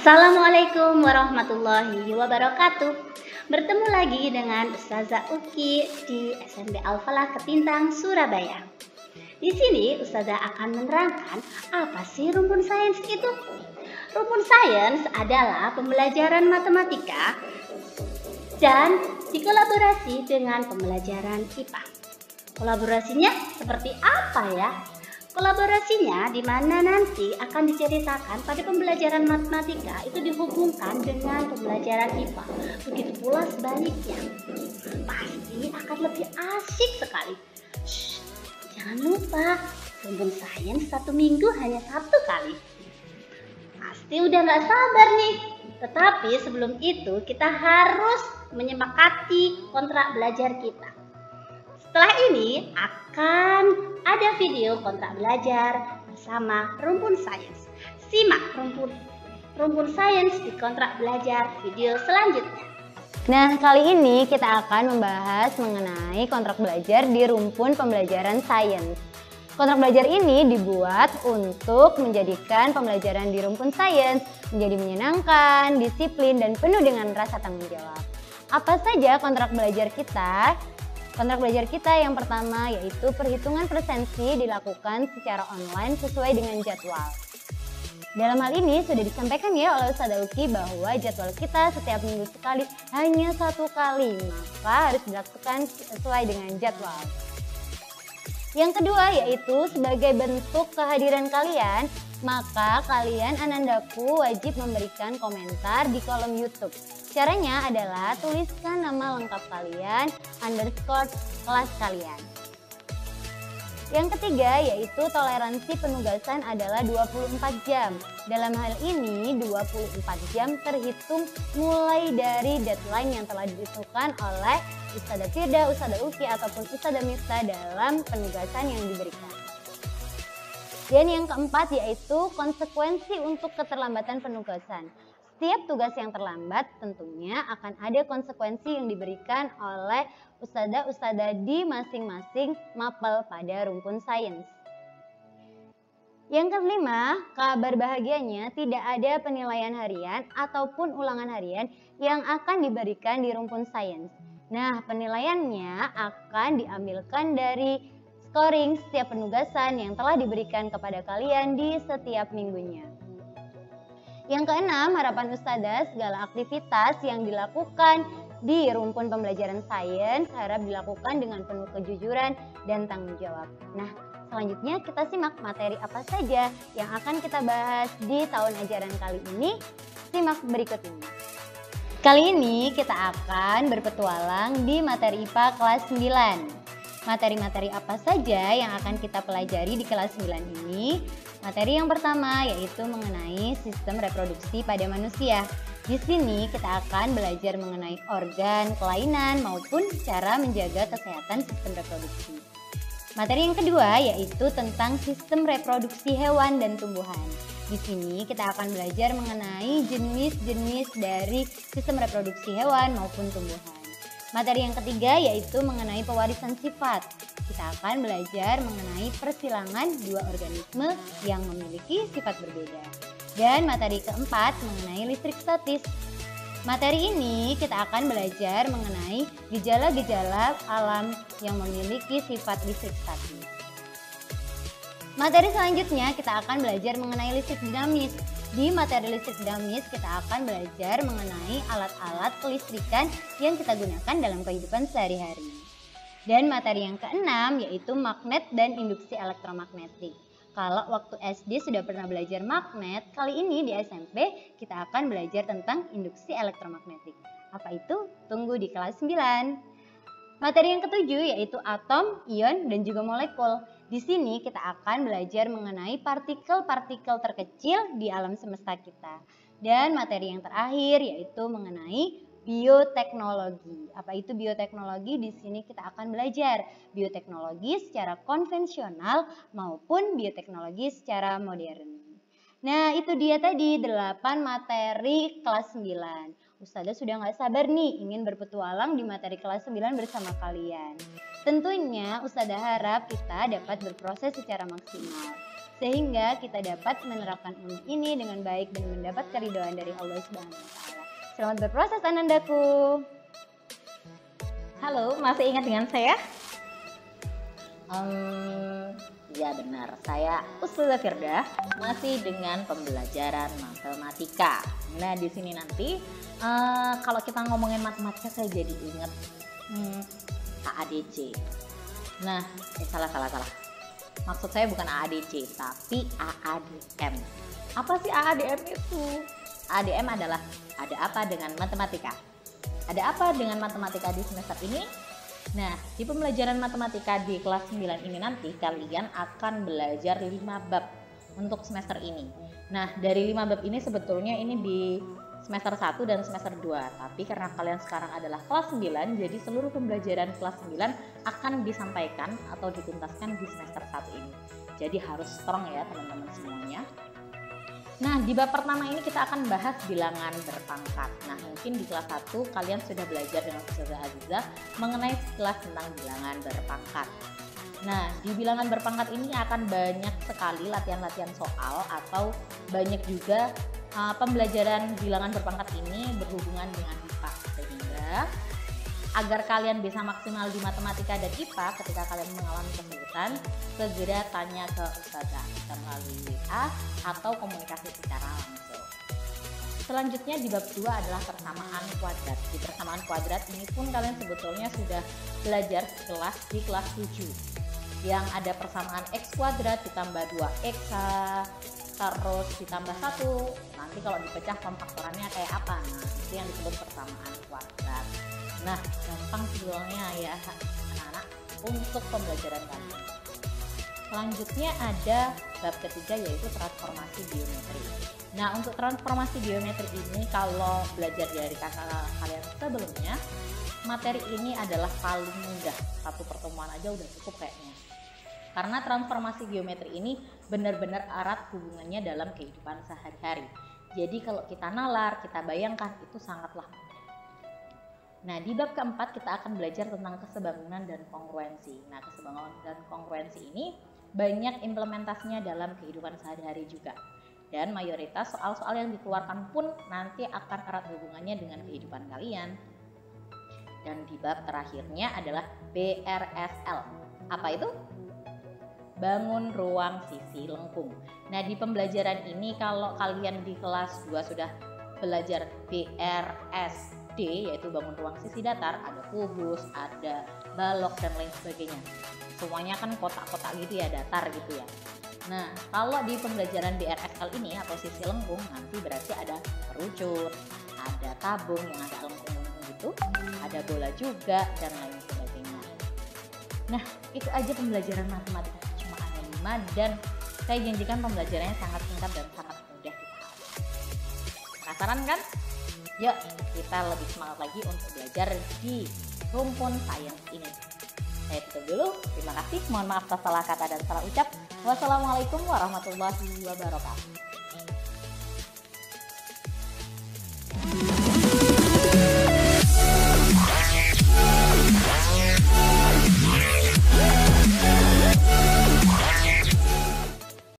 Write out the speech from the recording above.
Assalamualaikum warahmatullahi wabarakatuh. Bertemu lagi dengan Ustazah Uki di SMP Al-Falah Ketintang, Surabaya. Di sini Ustazah akan menerangkan apa sih rumpun sains itu. Rumpun sains adalah pembelajaran matematika dan dikolaborasi dengan pembelajaran IPA. Kolaborasinya seperti apa ya? Kolaborasinya di mana nanti akan diceritakan pada pembelajaran matematika itu dihubungkan dengan pembelajaran IPA. Begitu pula sebaliknya. Pasti akan lebih asik sekali. Shh, jangan lupa, rumpun sains 1 minggu hanya 1 kali. Pasti udah gak sabar nih. Tetapi sebelum itu kita harus menyepakati kontrak belajar kita. Setelah ini akan ada video kontrak belajar bersama rumpun sains. Simak rumpun sains di kontrak belajar video selanjutnya. Nah, kali ini kita akan membahas mengenai kontrak belajar di rumpun pembelajaran sains. Kontrak belajar ini dibuat untuk menjadikan pembelajaran di rumpun sains menjadi menyenangkan, disiplin, dan penuh dengan rasa tanggung jawab. Apa saja kontrak belajar kita? Kontrak belajar kita yang pertama yaitu perhitungan presensi dilakukan secara online sesuai dengan jadwal. Dalam hal ini sudah disampaikan ya oleh Ustazah Uki bahwa jadwal kita setiap minggu sekali hanya 1 kali, maka harus dilakukan sesuai dengan jadwal. Yang kedua yaitu sebagai bentuk kehadiran kalian, maka kalian anandaku wajib memberikan komentar di kolom YouTube. Caranya adalah tuliskan nama lengkap kalian, _ kelas kalian. Yang ketiga yaitu toleransi penugasan adalah 24 jam. Dalam hal ini 24 jam terhitung mulai dari deadline yang telah ditentukan oleh Ustazah Firda, Ustazah Uki ataupun Ustazah Miftah dalam penugasan yang diberikan. Dan yang keempat yaitu konsekuensi untuk keterlambatan penugasan. Setiap tugas yang terlambat tentunya akan ada konsekuensi yang diberikan oleh ustadzah-ustadzah di masing-masing mapel pada rumpun sains. Yang kelima, kabar bahagianya tidak ada penilaian harian ataupun ulangan harian yang akan diberikan di rumpun sains. Nah, penilaiannya akan diambilkan dari scoring setiap penugasan yang telah diberikan kepada kalian di setiap minggunya. Yang keenam, harapan ustadzah segala aktivitas yang dilakukan di rumpun pembelajaran sains harap dilakukan dengan penuh kejujuran dan tanggung jawab. Nah, selanjutnya kita simak materi apa saja yang akan kita bahas di tahun ajaran kali ini. Simak berikut ini. Kali ini kita akan berpetualang di materi IPA kelas 9. Materi-materi apa saja yang akan kita pelajari di kelas 9 ini? Materi yang pertama yaitu mengenai sistem reproduksi pada manusia. Di sini kita akan belajar mengenai organ, kelainan maupun cara menjaga kesehatan sistem reproduksi. Materi yang kedua yaitu tentang sistem reproduksi hewan dan tumbuhan. Di sini kita akan belajar mengenai jenis-jenis dari sistem reproduksi hewan maupun tumbuhan. Materi yang ketiga yaitu mengenai pewarisan sifat. Kita akan belajar mengenai persilangan 2 organisme yang memiliki sifat berbeda. Dan materi keempat mengenai listrik statis. Materi ini kita akan belajar mengenai gejala-gejala alam yang memiliki sifat listrik statis. Materi selanjutnya kita akan belajar mengenai listrik dinamis. Di materi listrik dinamis kita akan belajar mengenai alat-alat kelistrikan yang kita gunakan dalam kehidupan sehari-hari. Dan materi yang keenam yaitu magnet dan induksi elektromagnetik. Kalau waktu SD sudah pernah belajar magnet, kali ini di SMP kita akan belajar tentang induksi elektromagnetik. Apa itu? Tunggu di kelas 9. Materi yang ketujuh yaitu atom, ion, dan juga molekul. Di sini kita akan belajar mengenai partikel-partikel terkecil di alam semesta kita. Dan materi yang terakhir yaitu mengenai bioteknologi. Apa itu bioteknologi? Di sini kita akan belajar bioteknologi secara konvensional maupun bioteknologi secara modern. Nah, itu dia tadi 8 materi kelas 9. Ustazah sudah gak sabar nih ingin berpetualang di materi kelas 9 bersama kalian. Tentunya Ustazah harap kita dapat berproses secara maksimal. sehingga kita dapat menerapkan ilmu ini dengan baik dan mendapat keridhaan dari Allah Subhanahu wa taala. Selamat berproses Anandaku. Halo, masih ingat dengan saya? Ya benar, saya Ustazah Firda, masih dengan pembelajaran matematika. Nah di sini nanti kalau kita ngomongin matematika saya jadi ingat AADC. Nah, salah. Maksud saya bukan AADC, tapi AADM. Apa sih AADM itu? AADM adalah ada apa dengan matematika. Ada apa dengan matematika di semester ini? Nah, di pembelajaran matematika di kelas 9 ini nanti kalian akan belajar 5 bab untuk semester ini. Nah, dari 5 bab ini sebetulnya ini di semester 1 dan semester 2. Tapi karena kalian sekarang adalah kelas 9, jadi seluruh pembelajaran kelas 9 akan disampaikan atau dituntaskan di semester 1 ini. Jadi harus strong ya teman-teman semuanya. Nah, di bab pertama ini kita akan bahas bilangan berpangkat. Nah, mungkin di kelas 1 kalian sudah belajar dengan Ustazah Azizah mengenai sekilas tentang bilangan berpangkat. Nah, di bilangan berpangkat ini akan banyak sekali latihan-latihan soal atau banyak juga pembelajaran bilangan berpangkat ini berhubungan dengan IPA. Sehingga agar kalian bisa maksimal di matematika dan IPA ketika kalian mengalami kesulitan, segera tanya ke Ustazah melalui WA atau komunikasi secara langsung. Selanjutnya di bab 2 adalah persamaan kuadrat. Di persamaan kuadrat ini pun kalian sebetulnya sudah belajar di kelas 7. Yang ada persamaan x kuadrat ditambah 2x terus ditambah 1. Nanti kalau dipecah pemfaktorannya kayak apa? Nah, itu yang disebut persamaan kuadrat. Nah, gampang sebetulnya ya anak-anak untuk pembelajaran kalian. Selanjutnya ada bab ketiga yaitu transformasi geometri. Nah, untuk transformasi geometri ini kalau belajar dari kakak kalian sebelumnya, materi ini adalah paling mudah. Satu pertemuan aja udah cukup kayaknya. Karena transformasi geometri ini benar-benar erat hubungannya dalam kehidupan sehari-hari. Jadi kalau kita nalar, kita bayangkan itu sangatlah mudah. Nah, di bab keempat kita akan belajar tentang kesebangunan dan kongruensi. Nah, kesebangunan dan kongruensi ini banyak implementasinya dalam kehidupan sehari-hari juga. Dan mayoritas soal-soal yang dikeluarkan pun nanti akan erat hubungannya dengan kehidupan kalian. Dan di bab terakhirnya adalah BRSL. Apa itu? Bangun ruang sisi lengkung. Nah, di pembelajaran ini kalau kalian di kelas 2 sudah belajar BRSD, yaitu bangun ruang sisi datar, ada kubus, ada balok dan lain sebagainya. Semuanya kan kotak-kotak gitu ya, datar gitu ya. Nah, kalau di pembelajaran BRSL ini atau sisi lengkung nanti berarti ada kerucut, ada tabung yang ada lengkung-lengkung gitu, ada bola juga dan lain sebagainya. Nah, itu aja pembelajaran matematika. Dan saya janjikan pembelajarannya sangat singkat dan sangat mudah dipahami. Penasaran kan? Yuk kita lebih semangat lagi untuk belajar di rumpun sains ini. Saya tutup dulu. Terima kasih. Mohon maaf atas salah kata dan salah ucap. Wassalamualaikum warahmatullahi wabarakatuh.